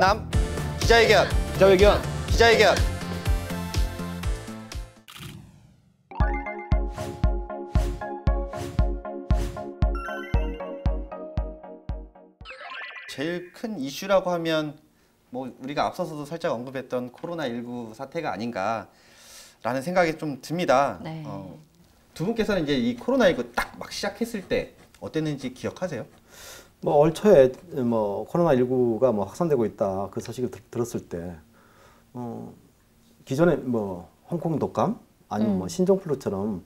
전남 기자회견. 기자회견. 기자회견. 제일 큰 이슈라고 하면 뭐 우리가 앞서서도 살짝 언급했던 코로나19 사태가 아닌가라는 생각이 좀 듭니다. 네. 두 분께서는 이제 이 코로나19 딱 막 시작했을 때 어땠는지 기억하세요? 뭐 올 초에 뭐 코로나19가 뭐 확산되고 있다 그 소식을 들었을 때 기존에 뭐 홍콩 독감 아니면 뭐 신종플루처럼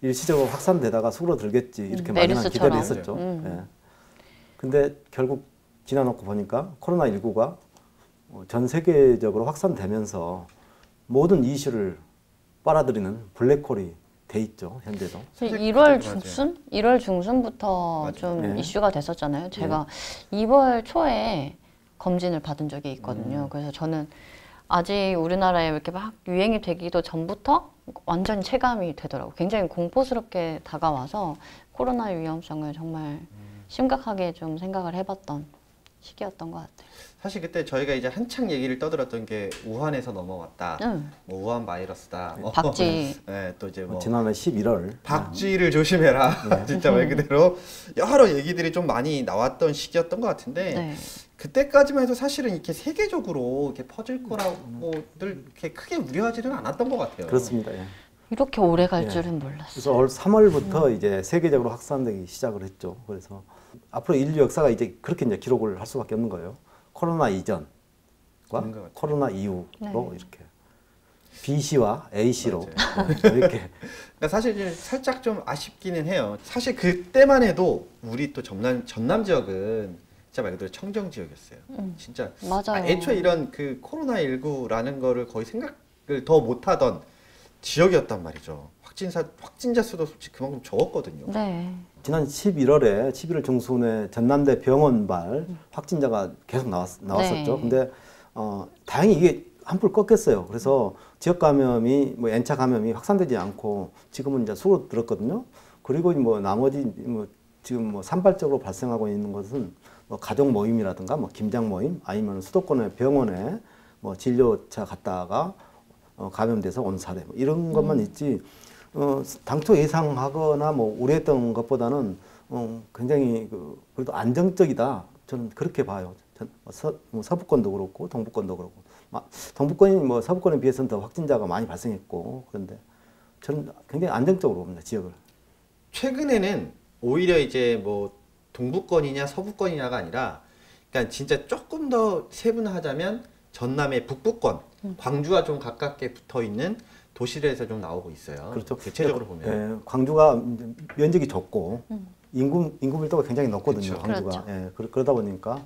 일시적으로 확산되다가 수그러들겠지 이렇게 막연한 기대를 했었죠. 예. 근데 결국 지나놓고 보니까 코로나19가 전 세계적으로 확산되면서 모든 이슈를 빨아들이는 블랙홀이 돼 있죠, 현재도. 1월 중순? 1월 중순부터 맞아요. 좀 네. 이슈가 됐었잖아요. 제가 2월 초에 검진을 받은 적이 있거든요. 그래서 저는 아직 우리나라에 이렇게 막 유행이 되기도 전부터 완전히 체감이 되더라고요. 굉장히 공포스럽게 다가와서 코로나의 위험성을 정말 심각하게 좀 생각을 해봤던 시기였던 것 같아요. 사실 그때 저희가 이제 한창 얘기를 떠들었던 게 우한에서 넘어왔다. 응. 뭐 우한 바이러스다. 박쥐. 네, 또 이제 뭐 지난해 11월 박쥐를 조심해라. 진짜 말 그대로 여러 얘기들이 좀 많이 나왔던 시기였던 것 같은데 네. 그때까지만 해도 사실은 이렇게 세계적으로 이렇게 퍼질 거라고들 이렇게 크게 우려하지는 않았던 것 같아요. 그렇습니다. 예. 이렇게 오래 갈 줄은 몰랐어요. 그래서 올 3월부터 이제 세계적으로 확산되기 시작을 했죠. 그래서 앞으로 인류 역사가 이제 그렇게 이제 기록을 할 수밖에 없는 거예요. 코로나 이전과 코로나 이후로 네. 이렇게 B씨와 A씨로 이렇게. 그러니까 사실 이제 살짝 좀 아쉽기는 해요. 사실 그때만 해도 우리 또 전남 지역은 진짜 말 그대로 청정 지역이었어요. 진짜 맞아요. 애초에 이런 그 코로나19라는 거를 거의 생각을 더 못하던 지역이었단 말이죠. 확진자 수도 솔직히 그만큼 적었거든요. 네. 지난 11월에 11월 중순에 전남대 병원발 확진자가 계속 나왔었죠. 네. 근데 다행히 이게 한풀 꺾였어요. 그래서 지역 감염이 뭐 N차 감염이 확산되지 않고 지금은 이제 수그러들었거든요. 그리고 뭐 나머지 뭐 지금 뭐 산발적으로 발생하고 있는 것은 뭐 가족 모임이라든가 뭐 김장 모임 아니면 수도권의 병원에 뭐 진료차 갔다가 감염돼서 온 사례 뭐 이런 것만 있지. 당초 예상하거나 뭐 우려했던 것보다는 굉장히 그래도 안정적이다. 저는 그렇게 봐요. 서부권도 그렇고 동부권도 그렇고. 동부권이 뭐 서부권에 비해서는 더 확진자가 많이 발생했고 그런데 저는 굉장히 안정적으로 봅니다. 지역을. 최근에는 오히려 이제 뭐 동부권이냐 서부권이냐가 아니라 그러니까 진짜 조금 더 세분화하자면 전남의 북부권, 광주와 좀 가깝게 붙어 있는 도시들에서 좀 나오고 있어요. 그렇죠. 대체적으로 보면. 예, 광주가 면적이 좁고 인구 밀도가 굉장히 높거든요. 그렇죠. 광주가. 그렇죠. 예, 그러다 보니까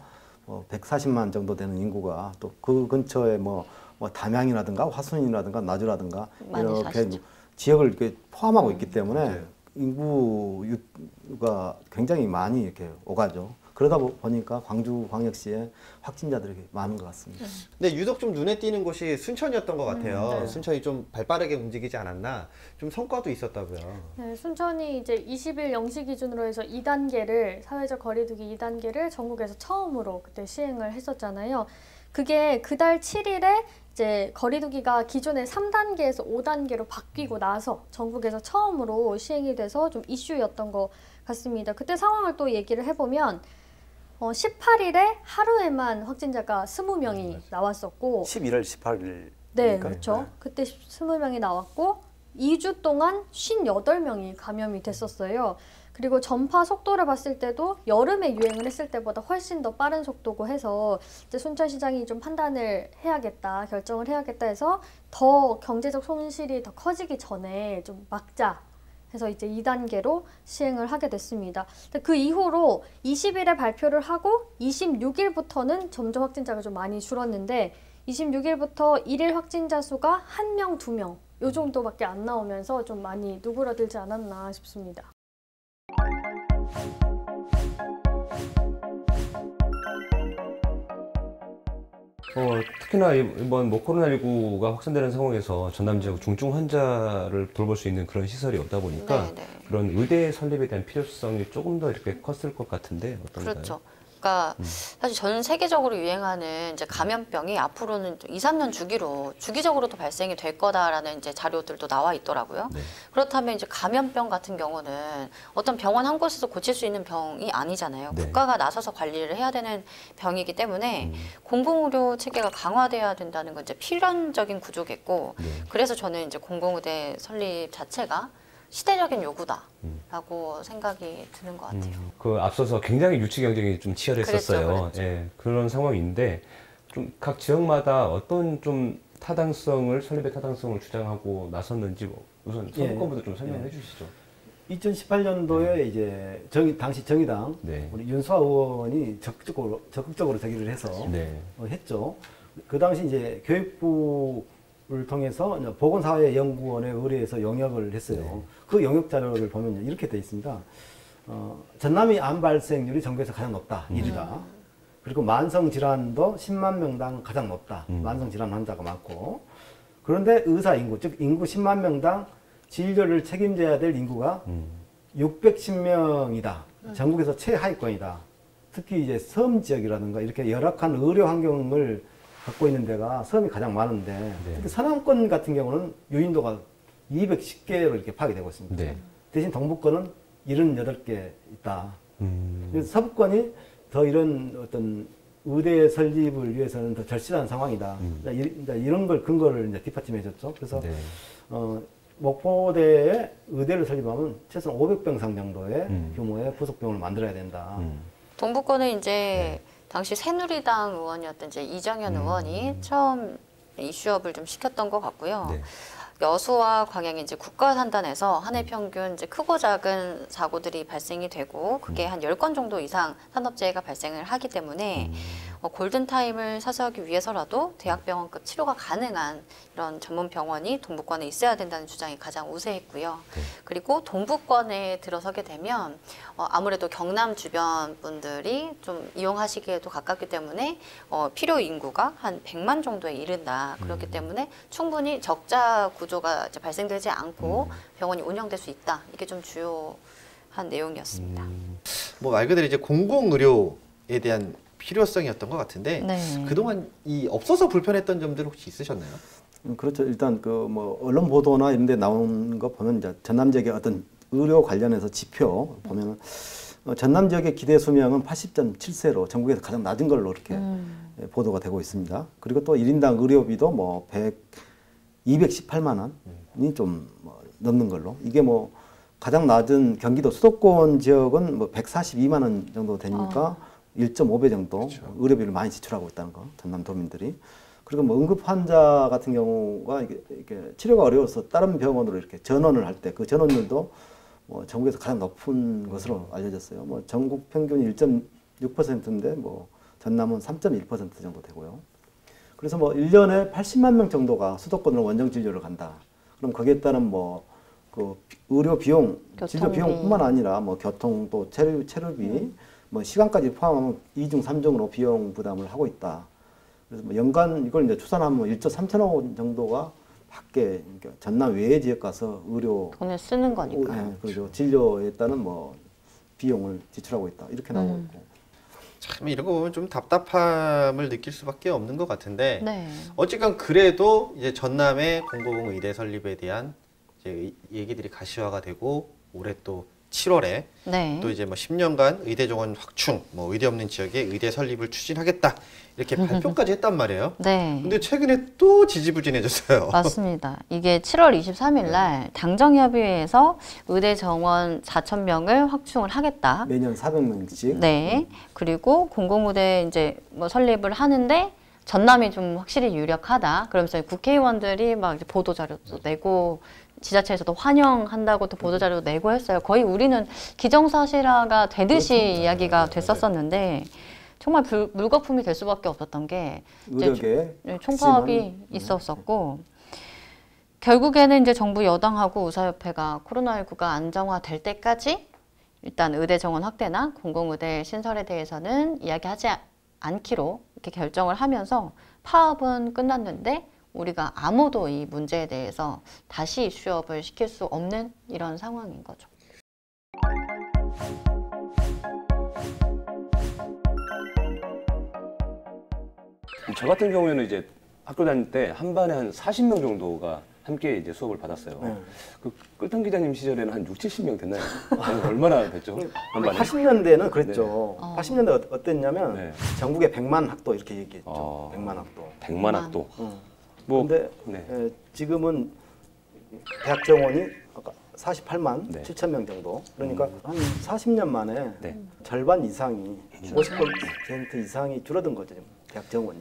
140만 정도 되는 인구가 또 그 근처에 뭐 담양이라든가 화순이라든가 나주라든가 이렇게 사시죠. 지역을 이렇게 포함하고 있기 때문에 맞아요. 인구가 굉장히 많이 이렇게 오가죠. 그러다 보니까 광주광역시에 확진자들이 많은 것 같습니다. 근데 유독 좀 눈에 띄는 곳이 순천이었던 것 같아요. 네. 순천이 좀 발빠르게 움직이지 않았나? 좀 성과도 있었다고요. 네, 순천이 이제 20일 0시 기준으로 해서 2단계를 사회적 거리두기 2단계를 전국에서 처음으로 그때 시행을 했었잖아요. 그게 그달 7일에 이제 거리두기가 기존의 3단계에서 5단계로 바뀌고 나서 전국에서 처음으로 시행이 돼서 좀 이슈였던 것 같습니다. 그때 상황을 또 얘기를 해보면 18일에 하루에만 확진자가 20명이 나왔었고 11월 18일. 네, 그렇죠. 그때 20명이 나왔고 2주 동안 58명이 감염이 됐었어요. 그리고 전파 속도를 봤을 때도 여름에 유행을 했을 때보다 훨씬 더 빠른 속도고 해서 이제 순천시장이 좀 판단을 해야겠다, 결정을 해야겠다 해서 더 경제적 손실이 더 커지기 전에 좀 막자 해서 이제 2단계로 시행을 하게 됐습니다. 그 이후로 20일에 발표를 하고 26일부터는 점점 확진자가 좀 많이 줄었는데 26일부터 일일 확진자 수가 1명, 2명 요 정도밖에 안 나오면서 좀 많이 누그러들지 않았나 싶습니다. 특히나 이번 뭐 코로나19가 확산되는 상황에서 전남 지역 중증 환자를 돌볼 수 있는 그런 시설이 없다 보니까 네. 그런 의대 설립에 대한 필요성이 조금 더 이렇게 컸을 것 같은데 어떤가요? 그렇죠. 보니까 사실 전 세계적으로 유행하는 이제 감염병이 앞으로는 2, 3년 주기로 주기적으로도 발생이 될 거다라는 이제 자료들도 나와 있더라고요. 네. 그렇다면 이제 감염병 같은 경우는 어떤 병원 한 곳에서 고칠 수 있는 병이 아니잖아요. 네. 국가가 나서서 관리를 해야 되는 병이기 때문에 공공의료 체계가 강화돼야 된다는 건 이제 필연적인 구조겠고, 네. 그래서 저는 이제 공공의대 설립 자체가 시대적인 요구다라고 생각이 드는 것 같아요. 그 앞서서 굉장히 유치 경쟁이 좀 치열했었어요. 그랬죠. 예, 그런 상황인데 좀 각 지역마다 어떤 좀 타당성을 설립의 타당성을 주장하고 나섰는지 우선 서부권부터 좀 설명해 주시죠. 2018년도에 이제 당시 정의당 네. 우리 윤수아 의원이 적극적으로 제기를 해서 네. 했죠. 그 당시 이제 교육부를 통해서 보건사회연구원에 의뢰해서 영역을 했어요. 네. 그 영역 자료를 보면 이렇게 돼 있습니다. 전남이 암 발생률이 전국에서 가장 높다, 1위다. 그리고 만성 질환도 10만 명당 가장 높다. 만성 질환 환자가 많고. 그런데 의사 인구, 즉 인구 10만 명당 진료를 책임져야 될 인구가 610명이다. 전국에서 최하위권이다. 특히 이제 섬 지역이라든가 이렇게 열악한 의료 환경을 갖고 있는 데가 섬이 가장 많은데, 네. 특히 서남권 같은 경우는 유인도가 210개로 이렇게 파악이 되고 있습니다. 네. 대신 동북권은 78개 있다. 그래서 서부권이 더 이런 어떤 의대 설립을 위해서는 더 절실한 상황이다. 이런 걸 근거를 이제 뒷받침해 줬죠. 그래서 네. 목포대에 의대를 설립하면 최소 500병 상 정도의 규모의 부속병원을 만들어야 된다. 동북권은 이제 당시 새누리당 의원이었던 이제 이정현 의원이 처음 이슈업을 좀 시켰던 것 같고요. 네. 여수와 광양이 이제 국가산단에서 한 해 평균 이제 크고 작은 사고들이 발생이 되고, 그게 한 10건 정도 이상 산업재해가 발생을 하기 때문에 골든타임을 사수하기 위해서라도 대학병원급 치료가 가능한 이런 전문 병원이 동북권에 있어야 된다는 주장이 가장 우세했고요. 네. 그리고 동북권에 들어서게 되면 아무래도 경남 주변 분들이 좀 이용하시기에도 가깝기 때문에 필요 인구가 한 100만 정도에 이른다. 그렇기 때문에 충분히 적자 구조가 이제 발생되지 않고 병원이 운영될 수 있다. 이게 좀 주요한 내용이었습니다. 뭐 말 그대로 이제 공공의료에 대한 필요성이었던 것 같은데, 네. 그동안 이 없어서 불편했던 점들 혹시 있으셨나요? 그렇죠. 일단 그 뭐 언론 보도나 이런 데 나온 거 보면 이제 전남 지역의 어떤 의료 관련해서 지표 보면은 전남 지역의 기대 수명은 80.7세로 전국에서 가장 낮은 걸로 이렇게 보도가 되고 있습니다. 그리고 또 1인당 의료비도 뭐 218만 원이 좀 넘는 걸로, 이게 뭐 가장 낮은 경기도 수도권 지역은 뭐 142만 원 정도 되니까 1.5배 정도 그렇죠. 의료비를 많이 지출하고 있다는 거, 전남 도민들이. 그리고 뭐 응급 환자 같은 경우가 이게 치료가 어려워서 다른 병원으로 이렇게 전원을 할 때 그 전원율도 뭐 전국에서 가장 높은 것으로 알려졌어요. 뭐 전국 평균이 1.6%인데 뭐 전남은 3.1% 정도 되고요. 그래서 뭐 1년에 80만 명 정도가 수도권으로 원정 진료를 간다. 그럼 거기에 따른 뭐 그 의료 비용, 진료 비용뿐만 아니라 뭐 교통 또 체류비, 뭐 시간까지 포함하면 2중, 3중으로 비용 부담을 하고 있다. 그래서 뭐 연간 이걸 이제 추산하면 1조 3천억 원 정도가 밖에, 그러니까 전남 외의 지역 가서 의료 돈을 쓰는 거니까. 네, 그렇죠. 진료에 따른 뭐 비용을 지출하고 있다. 이렇게 나오고 있고. 참 이런 거 보면 좀 답답함을 느낄 수밖에 없는 것 같은데, 네. 어쨌건 그래도 이제 전남의 공공의대 설립에 대한 이제 얘기들이 가시화가 되고, 올해 또 7월에 네. 또 이제 뭐 10년간 의대 정원 확충, 뭐 의대 없는 지역에 의대 설립을 추진하겠다, 이렇게 발표까지 했단 말이에요. 네. 근데 최근에 또 지지부진해졌어요. 맞습니다. 이게 7월 23일 날 당정협의회에서 의대 정원 4,000명을 확충을 하겠다. 매년 400명씩. 네. 그리고 공공의대 이제 뭐 설립을 하는데 전남이 좀 확실히 유력하다. 그러면서 국회의원들이 막 이제 보도자료도 내고, 지자체에서도 환영한다고 또 보도자료도 내고 했어요. 거의 우리는 기정사실화가 되듯이 그렇죠. 이야기가 됐었었는데, 정말 물거품이 될 수밖에 없었던 게 의료계 총파업이 있었었고, 결국에는 이제 정부 여당하고 의사협회가 코로나19가 안정화될 때까지 일단 의대 정원 확대나 공공의대 신설에 대해서는 이야기하지 않기로 이렇게 결정을 하면서 파업은 끝났는데, 우리가 아무도 이 문제에 대해서 다시 이슈업을 시킬 수 없는 이런 상황인 거죠. 저 같은 경우에는 이제 학교 다닐 때 한 반에 한 40명 정도가 함께 이제 수업을 받았어요. 네. 그 끌턴 기자님 시절에는 한 6, 70명 됐나요? 얼마나 됐죠? 한 반에? 80년대는 그랬죠. 80년대 어땠냐면 네. 전국에 100만 학도 이렇게 얘기했죠. 100만 학도. 100만 학도. 뭐 근데 네. 지금은 대학 정원이 아까 48만 네. 7천 명 정도. 그러니까 한 40년 만에 네. 절반 이상이 50% 이상이 줄어든 거죠. 지금 대학 정원이.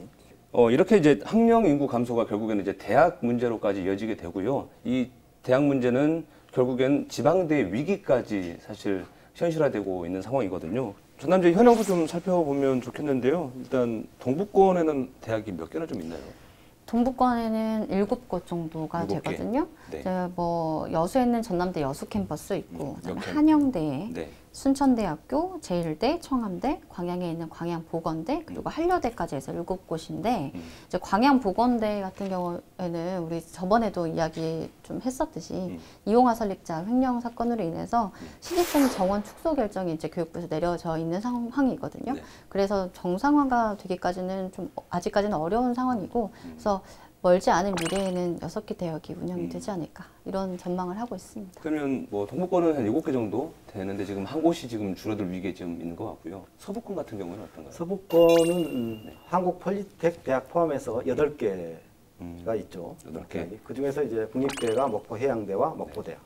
이렇게 이제 학령 인구 감소가 결국에는 이제 대학 문제로까지 이어지게 되고요. 이 대학 문제는 결국엔 지방대 위기까지 사실 현실화되고 있는 상황이거든요. 전남지의 현황도 좀 살펴보면 좋겠는데요. 일단 동북권에는 대학이 몇 개나 좀 있나요? 동북권에는 7곳 정도가 7개. 되거든요. 네. 이제 뭐 여수에는 전남대 여수 캠퍼스 있고, 그다음에 여캠. 한영대, 네. 순천대학교, 제일대, 청암대, 광양에 있는 광양보건대, 그리고 한려대까지 해서 7곳인데 이제 광양보건대 같은 경우에는 우리 저번에도 이야기 좀 했었듯이 이용화 설립자 횡령 사건으로 인해서 신입생 정원 축소 결정이 이제 교육부에서 내려져 있는 상황이거든요. 네. 그래서 정상화가 되기까지는 좀 아직까지는 어려운 상황이고, 그래서 멀지 않은 미래에는 6개 대학이 운영이 되지 않을까 이런 전망을 하고 있습니다. 그러면 뭐 동북권은 한 7개 정도 되는데 지금 한 곳이 지금 줄어들 위기에 좀 있는 것 같고요. 서북권 같은 경우는 어떤가요? 서북권은 한국 폴리텍 대학 포함해서 8개가 있죠. 8개. 그 중에서 이제 국립대가 목포 해양대와 목포대학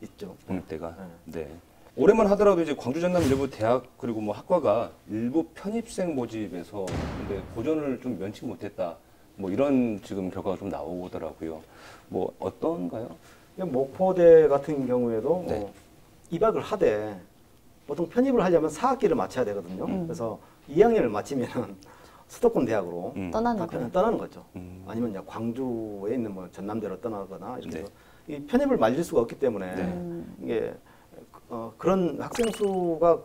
있죠. 국립대가. 네. 올해만 하더라도 이제 광주 전남 일부 대학 그리고 뭐 학과가 일부 편입생 모집에서 근데 고전을 좀 면치 못했다. 뭐 이런 지금 결과가 좀 나오더라고요. 뭐 어떤가요? 목포대 같은 경우에도 네. 뭐 입학을 하되 보통 편입을 하려면 4학기를 마쳐야 되거든요. 그래서 2학년을 마치면 수도권 대학으로 떠나는 거예요. 떠나는 거죠. 아니면 이제 광주에 있는 뭐 전남대로 떠나거나 이렇게 네. 해서 이 편입을 말릴 수가 없기 때문에 네. 이게 그런 학생 수가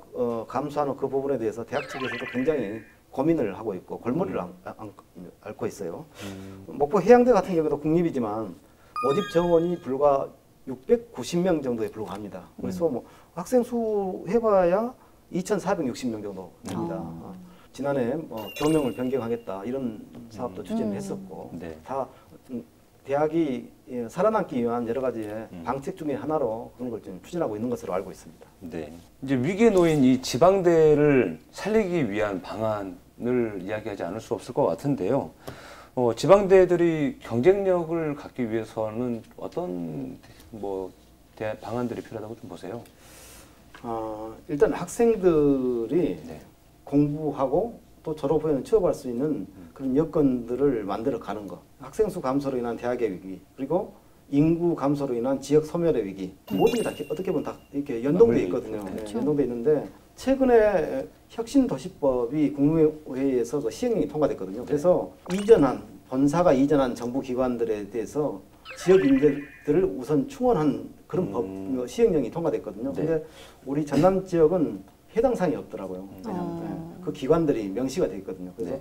감소하는 그 부분에 대해서 대학 측에서도 굉장히 고민을 하고 있고 골머리를 앓고 있어요. 목포 해양대 같은 경우도 국립이지만 모집 정원이 불과 690명 정도에 불과합니다. 그래서 뭐 학생 수 해봐야 2,460명 정도 됩니다. 지난해 뭐 교명을 변경하겠다 이런 사업도 추진을 했었고 네. 다 대학이 살아남기 위한 여러 가지의 방책 중에 하나로 그런 걸 좀 추진하고 있는 것으로 알고 있습니다. 네. 이제 위기에 놓인 이 지방대를 살리기 위한 방안을 이야기하지 않을 수 없을 것 같은데요. 지방대들이 경쟁력을 갖기 위해서는 어떤 뭐 방안들이 필요하다고 좀 보세요? 일단 학생들이 네. 공부하고 또 졸업 후에는 취업할 수 있는 그런 여건들을 만들어 가는 것. 학생 수 감소로 인한 대학의 위기, 그리고 인구 감소로 인한 지역 소멸의 위기, 모든 게 다 어떻게 보면 다 이렇게 연동돼 있거든요. 네, 연동돼 있는데 최근에 혁신도시법이 국무회의에서 그 시행령이 통과됐거든요. 그래서 본사가 이전한 정부 기관들에 대해서 지역 인재들을 우선 충원한 그런 법 시행령이 통과됐거든요. 근데 우리 전남 지역은 해당 사항이 없더라고요. 그 기관들이 명시가 돼 있거든요. 그래서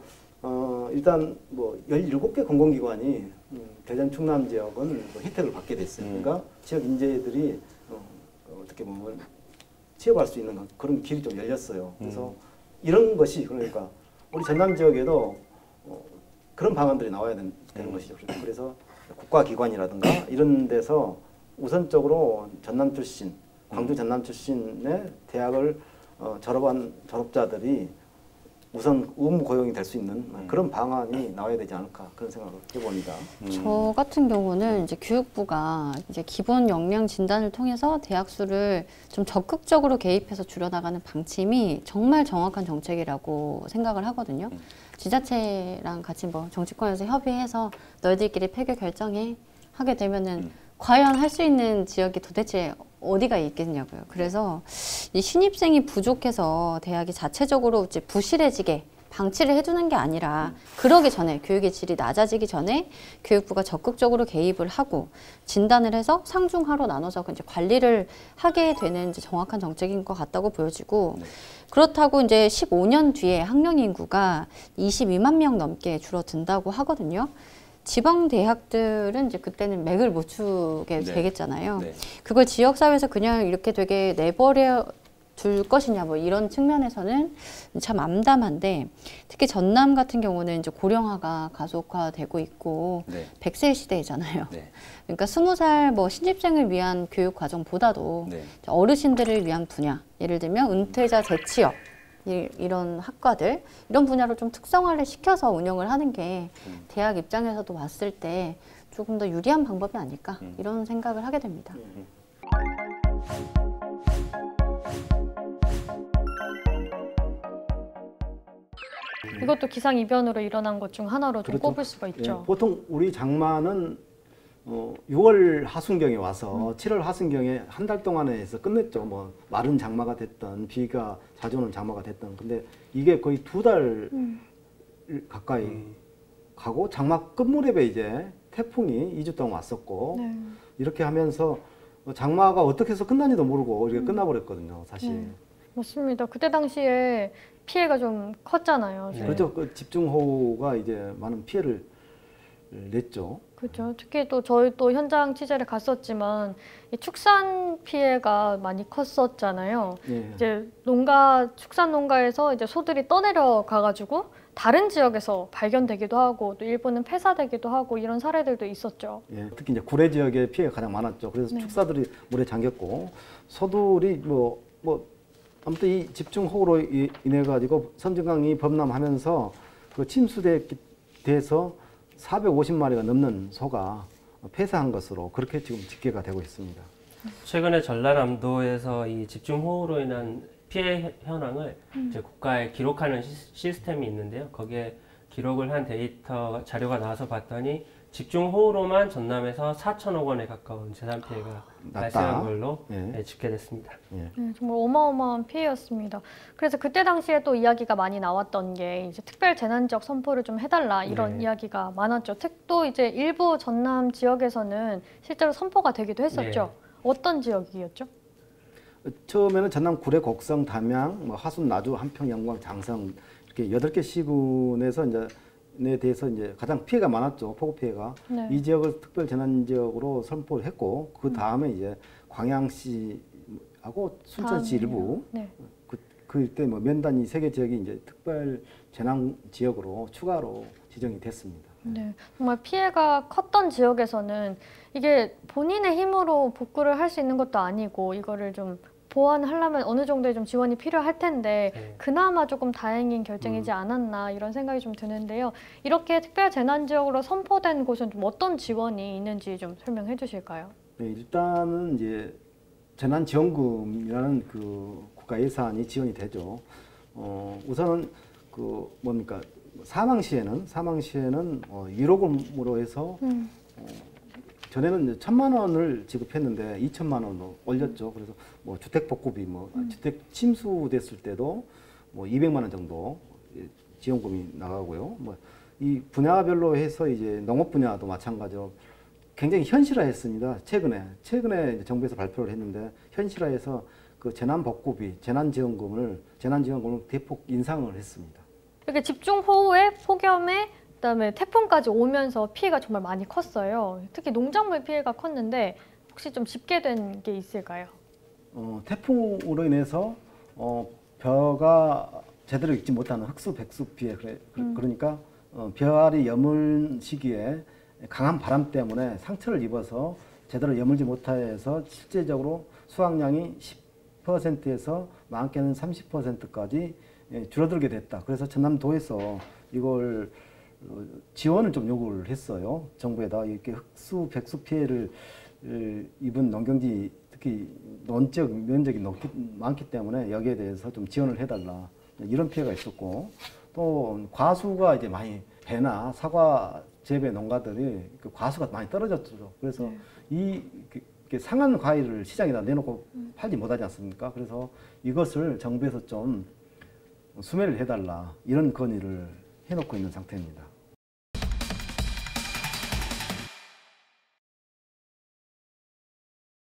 일단 뭐 17개 공공기관이 대전 충남 지역은 뭐 혜택을 받게 됐어요. 그러니까 지역 인재들이 어떻게 보면 취업할 수 있는 그런 길이 좀 열렸어요. 그래서 이런 것이 그러니까 우리 전남 지역에도 그런 방안들이 나와야 되는 것이죠. 그래서 국가기관이라든가 이런 데서 우선적으로 전남 출신, 광주 전남 출신의 대학을 졸업한 졸업자들이 우선 의무 고용이 될 수 있는 그런 방안이 나와야 되지 않을까 그런 생각을 해봅니다. 저 같은 경우는 이제 교육부가 이제 기본 역량 진단을 통해서 대학 수를 좀 적극적으로 개입해서 줄여나가는 방침이 정말 정확한 정책이라고 생각을 하거든요. 지자체랑 같이 뭐 정치권에서 협의해서 너희들끼리 폐교 결정해 하게 되면은 과연 할 수 있는 지역이 도대체 어디가 있겠냐고요. 그래서 이 신입생이 부족해서 대학이 자체적으로 이제 부실해지게 방치를 해두는 게 아니라 그러기 전에 교육의 질이 낮아지기 전에 교육부가 적극적으로 개입을 하고 진단을 해서 상중하로 나눠서 이제 관리를 하게 되는 이제 정확한 정책인 것 같다고 보여지고 그렇다고 이제 15년 뒤에 학령 인구가 22만 명 넘게 줄어든다고 하거든요. 지방 대학들은 이제 그때는 맥을 못 추게 되겠잖아요. 그걸 지역사회에서 그냥 이렇게 되게 내버려 둘 것이냐 뭐 이런 측면에서는 참 암담한데 특히 전남 같은 경우는 이제 고령화가 가속화되고 있고 네. 100세 시대잖아요. 네. 그러니까 20살 뭐 신입생을 위한 교육 과정보다도 네. 어르신들을 위한 분야, 예를 들면 은퇴자 재취업 이런 학과들 이런 분야로 좀 특성화를 시켜서 운영을 하는 게 대학 입장에서도 봤을 때 조금 더 유리한 방법이 아닐까 이런 생각을 하게 됩니다. 이것도 기상이변으로 일어난 것 중 하나로 좀 그렇죠. 꼽을 수가 있죠. 예, 보통 우리 장마는 6월 하순경에 와서 7월 하순경에 한 달 동안에 해서 끝냈죠. 뭐 마른 장마가 됐던 비가 자주 오는 장마가 됐던. 근데 이게 거의 2달 가까이 가고 장마 끝무렵에 이제 태풍이 2주 동안 왔었고 네. 이렇게 하면서 장마가 어떻게 해서 끝난지도 모르고 이렇게 끝나버렸거든요. 사실. 맞습니다. 그때 당시에 피해가 좀 컸잖아요. 네. 그렇죠. 그 집중호우가 이제 많은 피해를 냈죠. 그렇죠. 특히 또 저희 또 현장 취재를 갔었지만 이 축산 피해가 많이 컸었잖아요. 예. 이제 축산 농가에서 이제 소들이 떠내려 가가지고 다른 지역에서 발견되기도 하고 또 일부는 폐사되기도 하고 이런 사례들도 있었죠. 예, 특히 이제 구례 지역에 피해가 가장 많았죠. 그래서 네. 축사들이 물에 잠겼고 소들이 아무튼 이 집중호우로 인해 가지고 섬진강이 범람하면서 그 침수돼서 450마리가 넘는 소가 폐사한 것으로 그렇게 지금 집계가 되고 있습니다. 최근에 전라남도에서 이 집중호우로 인한 피해 현황을 이제 국가에 기록하는 시스템이 있는데요. 거기에 기록을 한 데이터 자료가 나와서 봤더니 집중호우로만 전남에서 4천억 원에 가까운 재산 피해가 발생한 걸로 예. 집계됐습니다. 예. 네, 정말 어마어마한 피해였습니다. 그래서 그때 당시에 또 이야기가 많이 나왔던 게 이제 특별 재난지역 선포를 좀 해달라 이런 네. 이야기가 많았죠. 또 이제 일부 전남 지역에서는 실제로 선포가 되기도 했었죠. 어떤 지역이었죠? 처음에는 전남 구례, 곡성, 담양, 하순, 나주, 한평, 영광, 장성 이렇게 8개 시군에서 이제 대해서 이제 가장 피해가 많았죠. 폭우 피해가. 네. 이 지역을 특별 재난 지역으로 선포를 했고 그 다음에 이제 광양시하고 순천시 일부 네. 그때 뭐 면단 이 3개 지역이 이제 특별 재난 지역으로 추가로 지정이 됐습니다. 네, 정말 피해가 컸던 지역에서는 이게 본인의 힘으로 복구를 할 수 있는 것도 아니고 이거를 좀 보완하려면 어느 정도의 좀 지원이 필요할 텐데 네. 그나마 조금 다행인 결정이지 않았나 이런 생각이 좀 드는데요. 이렇게 특별 재난 지역으로 선포된 곳은 좀 어떤 지원이 있는지 좀 설명해 주실까요? 네, 일단은 이제 재난지원금이라는 그 국가 예산이 지원이 되죠. 우선은 그 뭡니까 사망시에는 위로금으로 해서 전에는 이제 1,000만 원을 지급했는데 2,000만 원으로 올렸죠. 그래서 뭐 주택 복구비, 주택 침수됐을 때도 뭐 200만 원 정도 지원금이 나가고요. 이 분야별로 해서 이제 농업 분야도 마찬가지로 굉장히 현실화했습니다. 최근에 이제 정부에서 발표를 했는데 현실화해서 그 재난 복구비, 재난지원금을 대폭 인상을 했습니다. 이렇게 집중호우에 폭염에 그다음에 태풍까지 오면서 피해가 정말 많이 컸어요. 특히 농작물 피해가 컸는데 혹시 좀 집계된 게 있을까요? 태풍으로 인해서 벼가 제대로 익지 못하는 흑수, 백수 피해 그러니까 벼알이 여물 시기에 강한 바람 때문에 상처를 입어서 제대로 여물지 못해서 실제적으로 수확량이 10%에서 많게는 30%까지 줄어들게 됐다. 그래서 전남도에서 이걸 지원을 좀 요구를 했어요. 정부에다 이렇게 흑수, 백수 피해를 입은 농경지 특히 논적 면적이 많기 때문에 여기에 대해서 좀 지원을 해달라 이런 피해가 있었고 또 과수가 이제 많이 배나 사과 재배 농가들이 그 과수가 많이 떨어졌죠. 그래서 이렇게 상한 과일을 시장에다 내놓고 팔지 못하지 않습니까? 그래서 이것을 정부에서 좀 수매를 해달라 이런 건의를 해놓고 있는 상태입니다.